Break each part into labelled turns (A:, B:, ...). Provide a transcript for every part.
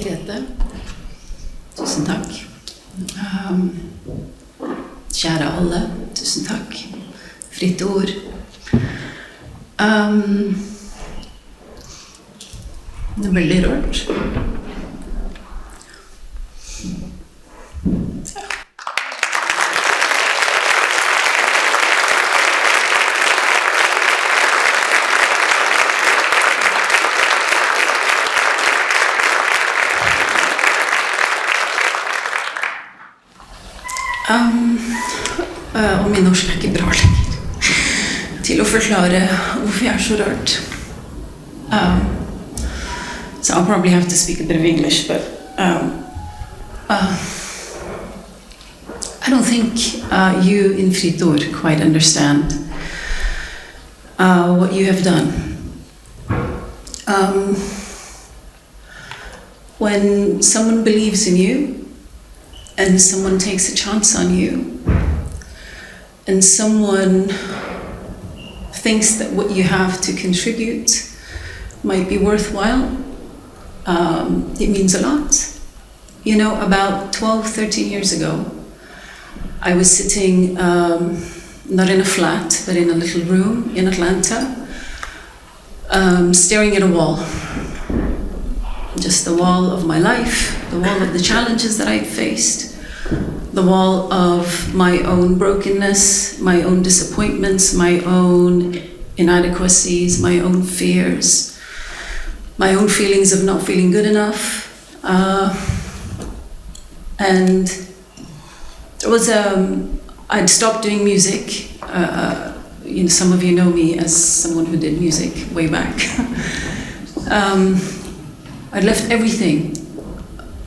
A: Margrethe. Tusen takk. Kjære alle, tusen takk. Fritt ord. Det er veldig rørt. Og min norsk er ikke bra lenger til å forklare hvorfor jeg er så rørt. So I'll probably have to speak a bit of English, but I don't think you in Fritt Ord quite understand what you have done. When someone believes in you, and someone takes a chance on you, and someone thinks that what you have to contribute might be worthwhile, it means a lot. You know, about 12, 13 years ago, I was sitting, not in a flat, but in a little room in Atlanta, staring at a wall. Just the wall of my life, the wall of the challenges that I faced, the wall of my own brokenness, my own disappointments, my own inadequacies, my own fears, my own feelings of not feeling good enough. And there was I'd stopped doing music. You know, some of you know me as someone who did music way back. I'd left everything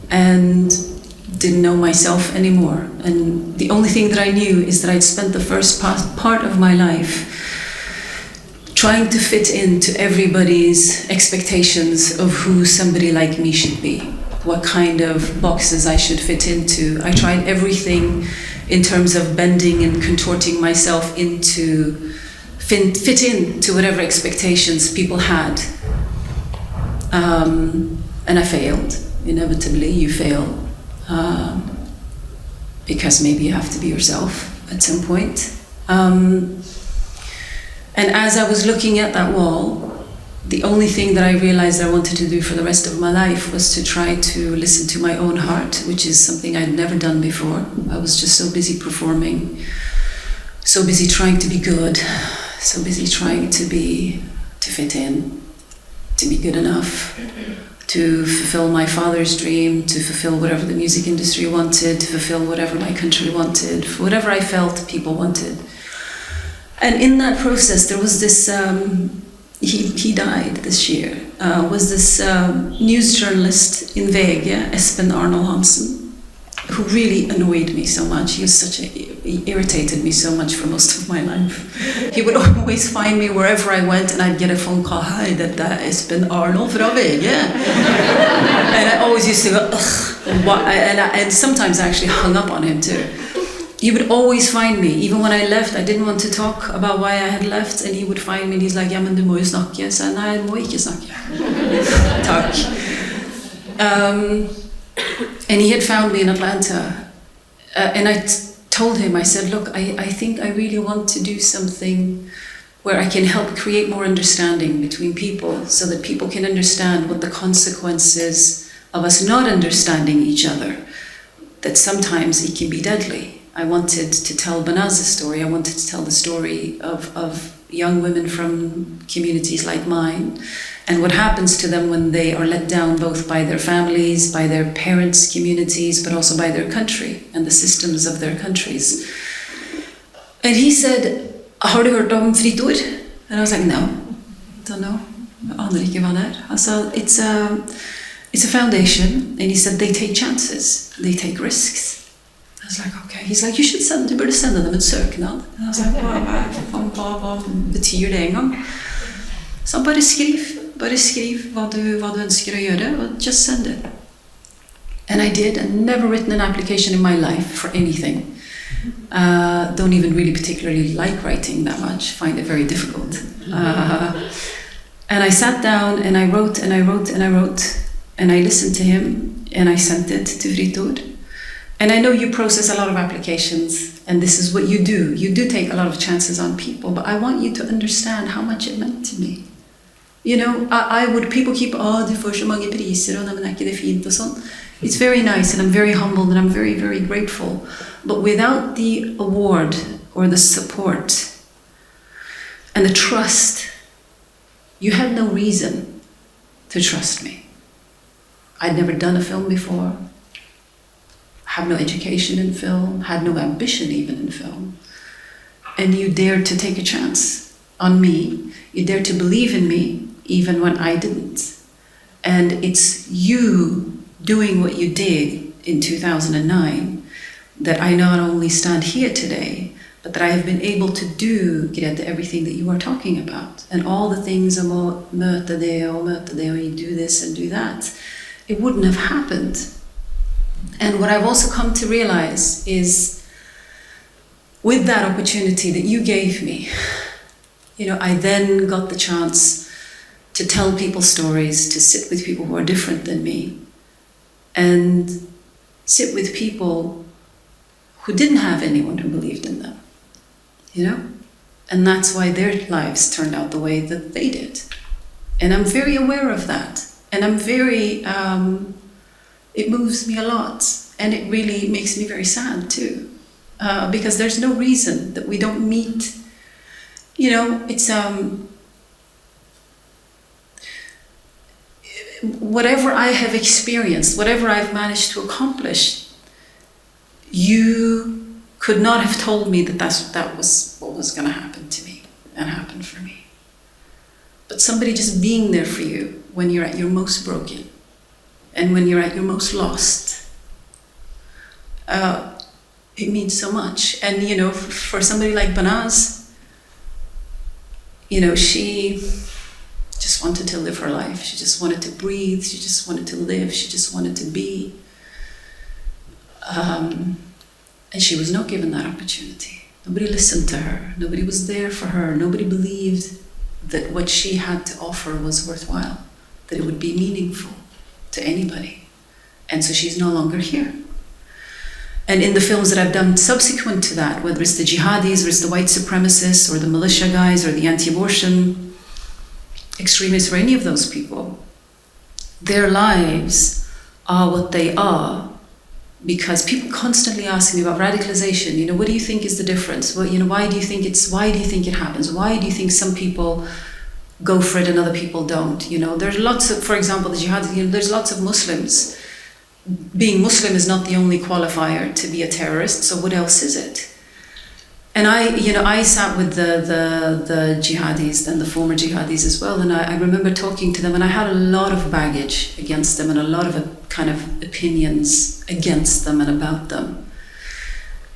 A: and didn't know myself anymore. And the only thing that I knew is that I'd spent the first part of my life trying to fit into everybody's expectations of who somebody like me should be, what kind of boxes I should fit into. I tried everything in terms of bending and contorting myself into fit into whatever expectations people had. And I failed. Inevitably, you fail. Because maybe you have to be yourself at some point. And as I was looking at that wall, the only thing that I realized I wanted to do for the rest of my life was to try to listen to my own heart, which is something I'd never done before. I was just so busy performing, so busy trying to be good, so busy trying to fit in, to be good enough, to fulfill my father's dream, to fulfill whatever the music industry wanted, to fulfill whatever my country wanted, whatever I felt people wanted. And in that process, there was this, he died this year, was this news journalist in VG, Espen Arnold Hansen, who really annoyed me so much. He irritated me so much for most of my life. He would always find me wherever I went, and I'd get a phone call, "Hi, dette er Espen Arnold fra VG." And I always used to go, ugh. And sometimes I actually hung up on him too. He would always find me, even when I left. I didn't want to talk about why I had left, and he would find me and he's like, "Ja, men du må jo snakke." Så nei, jeg må ikke snakke. Takk. And he had found me in Atlanta, and I told him, I said, "Look, I think I really want to do something where I can help create more understanding between people, so that people can understand what the consequences of us not understanding each other, that sometimes it can be deadly." I wanted to tell Banaz's story. I wanted to tell the story of young women from communities like mine, and what happens to them when they are let down both by their families, by their parents' communities, but also by their country and the systems of their countries. And he said, "Har du hørt om Fritt Ord?" And I was like, "No, don't know. Jeg aner ikke hva det er." Also, it's a foundation, and he said they take chances, they take risks. I was like, okay. He's like, du burde sende dem en søknad. And I was like, hva betyr det en gang? Så bare skriv hva du ønsker å gjøre, og just send it. And I did, and never written an application in my life for anything. Don't even really particularly like writing that much, find it very difficult. And I sat down and I wrote and I wrote and I wrote, and I listened to him, and I sent it to Fritt Ords. And I know you process a lot of applications, and this is what you do. You do take a lot of chances on people, but I want you to understand how much it meant to me. You know, people keep, du får så mange priser, og men er ikke det fint og sånn. It's very nice, and I'm very humbled, and I'm very, very grateful. But without the award, or the support, and the trust, you had no reason to trust me. I'd never done a film before. Had no education in film, had no ambition even in film. And you dared to take a chance on me. You dared to believe in me, even when I didn't. And it's you doing what you did in 2009 that I not only stand here today, but that I have been able to do, Grete, everything that you are talking about. And all the things about møte det, og you do this and do that. It wouldn't have happened. And what I've also come to realize is, with that opportunity that you gave me, you know, I then got the chance to tell people stories, to sit with people who are different than me, and sit with people who didn't have anyone who believed in them, you know? And that's why their lives turned out the way that they did. And I'm very aware of that. And I'm very, it moves me a lot. And it really makes me very sad too. Because there's no reason that we don't meet. You know, it's, whatever I have experienced, whatever I've managed to accomplish, you could not have told me that that was what was going to happen to me and happen for me. But somebody just being there for you when you're at your most broken and when you're at your most lost, it means so much. And, you know, for somebody like Banaz, you know, she just wanted to live her life. She just wanted to breathe. She just wanted to live. She just wanted to be. And she was not given that opportunity. Nobody listened to her. Nobody was there for her. Nobody believed that what she had to offer was worthwhile, that it would be meaningful to anybody. And so she's no longer here. And in the films that I've done subsequent to that, whether it's the jihadis, or it's the white supremacists, or the militia guys, or the anti-abortion extremists, or any of those people, their lives are what they are because people constantly ask me about radicalization. You know, what do you think is the difference? Well, you know, why do you think it happens? Why do you think some people go for it and other people don't? You know, there's lots of, for example, the jihadis, you know, there's lots of Muslims. Being Muslim is not the only qualifier to be a terrorist, so what else is it? And I sat with the jihadis and the former jihadis as well, and I remember talking to them, and I had a lot of baggage against them and a lot of kind of opinions against them and about them.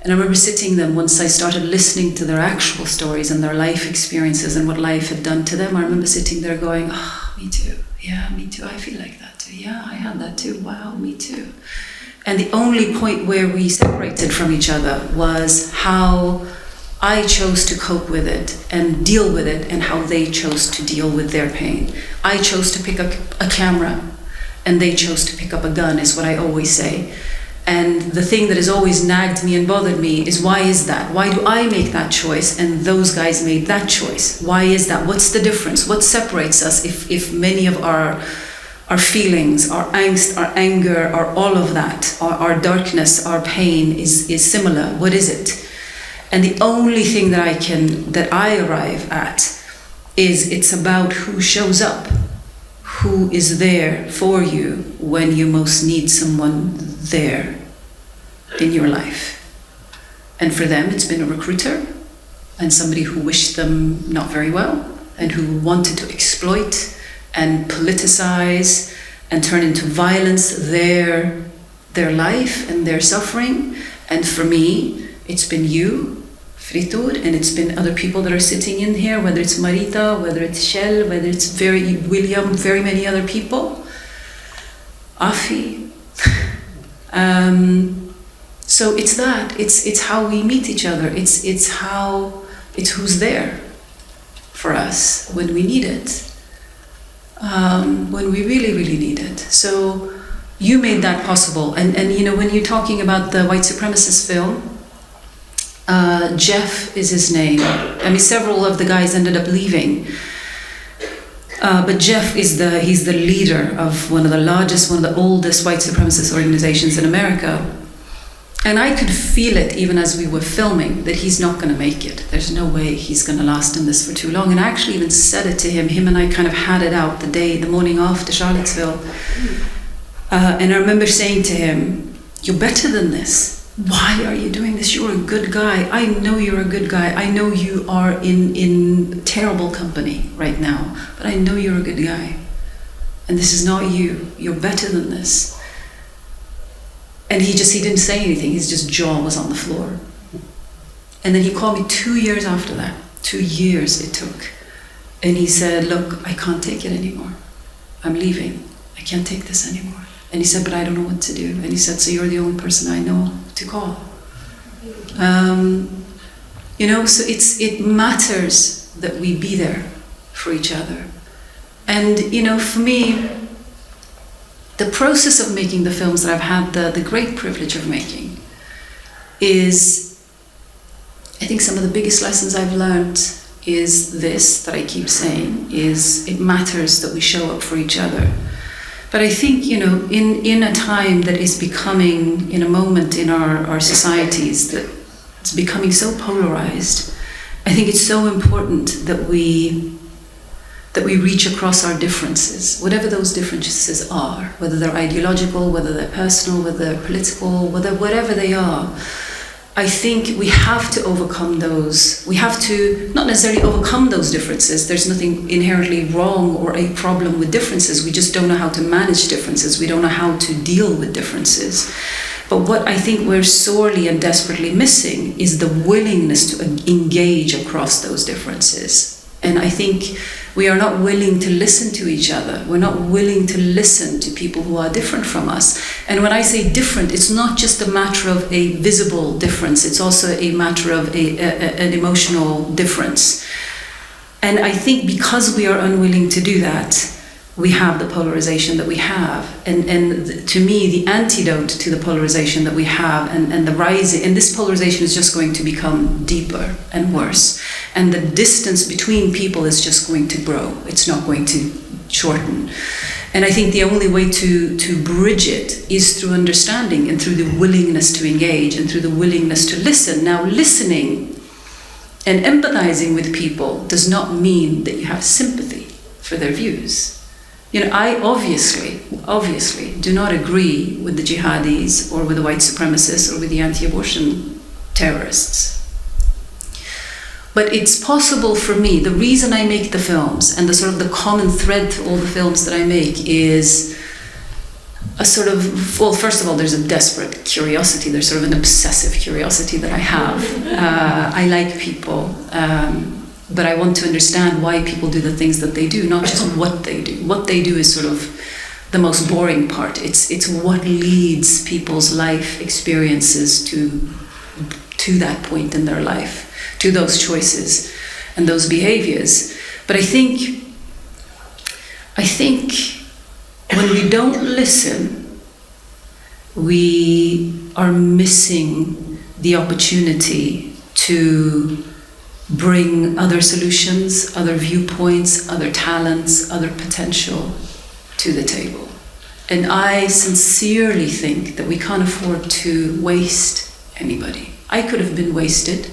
A: And I remember sitting them once I started listening to their actual stories and their life experiences and what life had done to them. I remember sitting there going, oh, me too. Yeah, me too. I feel like that too. Yeah, I had that too. Wow, me too. And the only point where we separated from each other was how I chose to cope with it and deal with it, and how they chose to deal with their pain. I chose to pick up a camera, and they chose to pick up a gun, is what I always say. And the thing that has always nagged me and bothered me is, why is that? Why do I make that choice and those guys made that choice? Why is that? What's the difference? What separates us if many of our feelings, our angst, our anger, all of that, our darkness, our pain is similar? What is it? And the only thing that I arrive at is it's about who shows up, who is there for you when you most need someone there in your life. And for them, it's been a recruiter and somebody who wished them not very well and who wanted to exploit and politicize and turn into violence their life and their suffering. And for me, it's been you, Fritt Ords, and it's been other people that are sitting in here, whether it's Marita, whether it's Kjell, whether it's William, very many other people, Afi. So it's that, it's how we meet each other, it's who's there for us when we need it. when we really, really need it. So you made that possible. And you know, when you're talking about the white supremacist film, Jeff is his name. I mean, several of the guys ended up leaving. But Jeff is he's the leader of one of the largest, one of the oldest white supremacist organizations in America. And I could feel it even as we were filming, that he's not going to make it. There's no way he's going to last in this for too long. And I actually even said it to him. Him and I kind of had it out the morning after Charlottesville. And I remember saying to him, "You're better than this. Why are you doing this? You're a good guy. I know you're a good guy. I know you are in terrible company right now, but I know you're a good guy. And this is not you. You're better than this." And he didn't say anything. His just jaw was on the floor. And then he called me 2 years after that. 2 years it took. And he said, "Look, I can't take it anymore. I'm leaving. I can't take this anymore." And he said, "But I don't know what to do." And he said, "So you're the only person I know to call." You know, so it matters that we be there for each other. And, you know, for me, the process of making the films that I've had the great privilege of making is, I think some of the biggest lessons I've learned is this, that I keep saying, is it matters that we show up for each other. But I think, you know, in a time that is becoming, in a moment in our societies that it's becoming so polarized, I think it's so important that we reach across our differences, whatever those differences are, whether they're ideological, whether they're personal, whether they're political, whatever they are. I think we have to overcome those. We have to not necessarily overcome those differences. There's nothing inherently wrong or a problem with differences. We just don't know how to manage differences. We don't know how to deal with differences. But what I think we're sorely and desperately missing is the willingness to engage across those differences. And I think we are not willing to listen to each other. We're not willing to listen to people who are different from us. And when I say different, it's not just a matter of a visible difference. It's also a matter of an emotional difference. And I think because we are unwilling to do that, we have the polarization that we have. And to me, the antidote to the polarization that we have and the rising, and this polarization is just going to become deeper and worse. And the distance between people is just going to grow. It's not going to shorten. And I think the only way to bridge it is through understanding and through the willingness to engage and through the willingness to listen. Now, listening and empathizing with people does not mean that you have sympathy for their views. You know, I obviously do not agree with the jihadis or with the white supremacists or with the anti-abortion terrorists. But it's possible for me, the reason I make the films and the sort of the common thread to all the films that I make is a sort of, well, first of all, there's a desperate curiosity. There's sort of an obsessive curiosity that I have. I like people. But I want to understand why people do the things that they do, not just what they do. What they do is sort of the most boring part. It's what leads people's life experiences to that point in their life, to those choices and those behaviors. But I think when we don't listen, we are missing the opportunity to bring other solutions, other viewpoints, other talents, other potential to the table. And I sincerely think that we can't afford to waste anybody. I could have been wasted.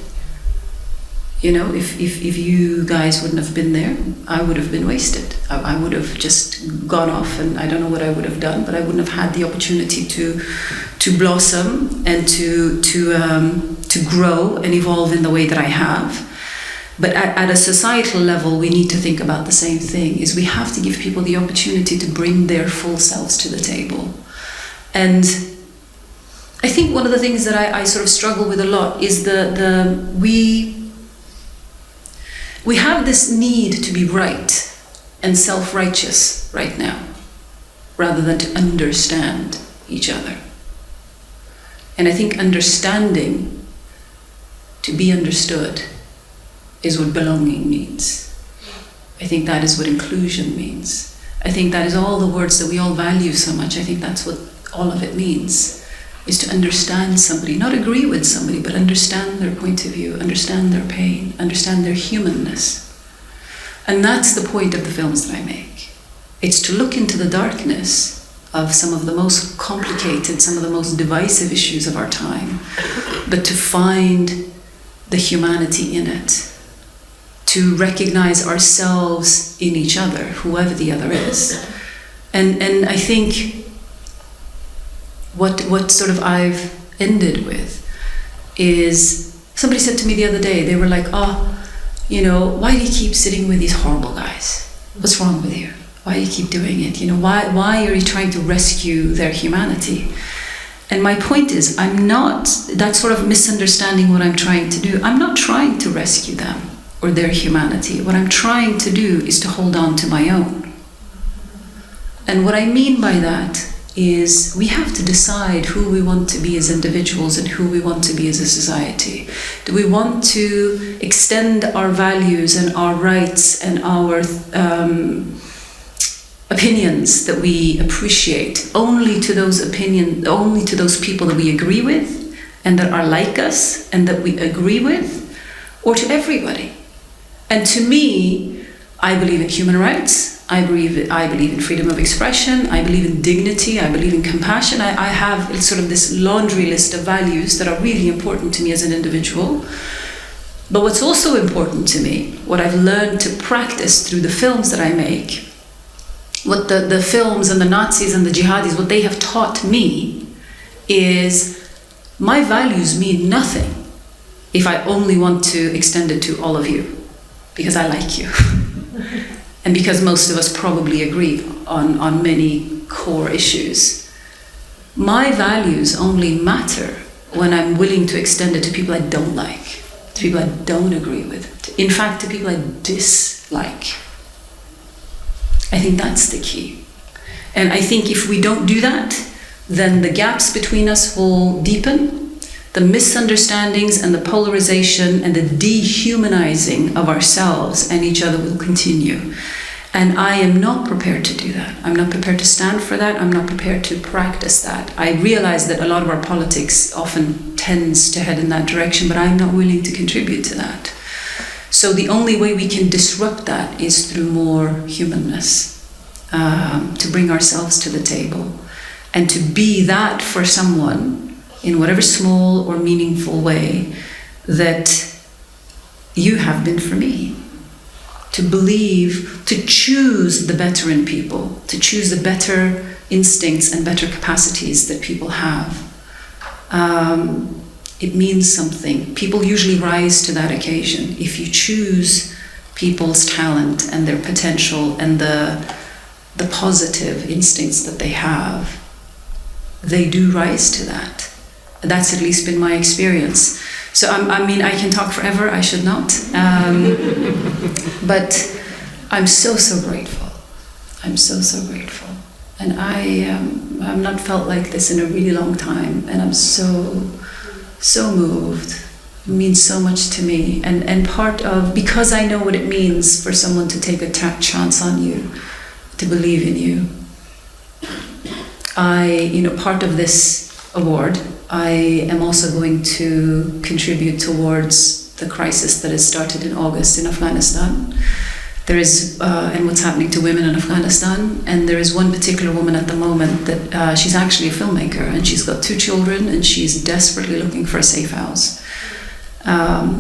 A: You know, if you guys wouldn't have been there, I would have been wasted. I would have just gone off, and I don't know what I would have done, but I wouldn't have had the opportunity to blossom and to grow and evolve in the way that I have. But at a societal level, we need to think about the same thing, is we have to give people the opportunity to bring their full selves to the table. And I think one of the things that I sort of struggle with a lot is we have this need to be right and self-righteous right now, rather than to understand each other. And I think understanding, to be understood, is what belonging means. I think that is what inclusion means. I think that is all the words that we all value so much. I think that's what all of it means, is to understand somebody, not agree with somebody, but understand their point of view, understand their pain, understand their humanness. And that's the point of the films that I make. It's to look into the darkness of some of the most complicated, some of the most divisive issues of our time, but to find the humanity in it, to recognize ourselves in each other, whoever the other is. And I think what sort of I've ended with is, somebody said to me the other day, they were like, oh, you know, why do you keep sitting with these horrible guys? What's wrong with you? Why do you keep doing it? You know, why are you trying to rescue their humanity? And my point is, I'm not, that's sort of misunderstanding what I'm trying to do. I'm not trying to rescue them or their humanity. What I'm trying to do is to hold on to my own. And what I mean by that is we have to decide who we want to be as individuals and who we want to be as a society. Do we want to extend our values and our rights and our opinions that we appreciate only to those people that we agree with and that are like us and that we agree with, or to everybody? And to me, I believe in human rights. I believe in freedom of expression. I believe in dignity. I believe in compassion. I have sort of this laundry list of values that are really important to me as an individual. But what's also important to me, what I've learned to practice through the films that I make, what the films and the Nazis and the jihadis, what they have taught me is my values mean nothing if I only want to extend it to all of you, because I like you. And because most of us probably agree on many core issues. My values only matter when I'm willing to extend it to people I don't like, to people I don't agree with, in fact, to people I dislike. I think that's the key. And I think if we don't do that, then the gaps between us will deepen, the misunderstandings and the polarization and the dehumanizing of ourselves and each other will continue. And I am not prepared to do that. I'm not prepared to stand for that. I'm not prepared to practice that. I realize that a lot of our politics often tends to head in that direction, but I'm not willing to contribute to that. So the only way we can disrupt that is through more humanness, to bring ourselves to the table and to be that for someone in whatever small or meaningful way that you have been for me. To believe, to choose the better in people, to choose the better instincts and better capacities that people have. It means something. People usually rise to that occasion. If you choose people's talent and their potential and the positive instincts that they have, they do rise to that. That's at least been my experience. So I mean, I can talk forever, I should not. But I'm so grateful. I'm so grateful. And I've not felt like this in a really long time. And I'm so moved. It means so much to me. And part of, because I know what it means for someone to take a chance on you, to believe in you. Part of this award, I am also going to contribute towards the crisis that has started in August in Afghanistan. There is, and what's happening to women in Afghanistan. And there is one particular woman at the moment that she's actually a filmmaker, and she's got 2 children, and she's desperately looking for a safe house.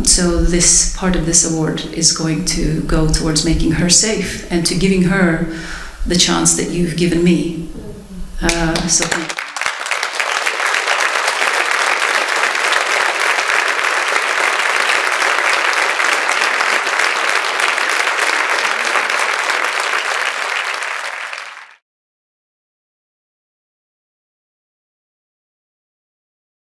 A: So this part of this award is going to go towards making her safe and to giving her the chance that you've given me. So thank you.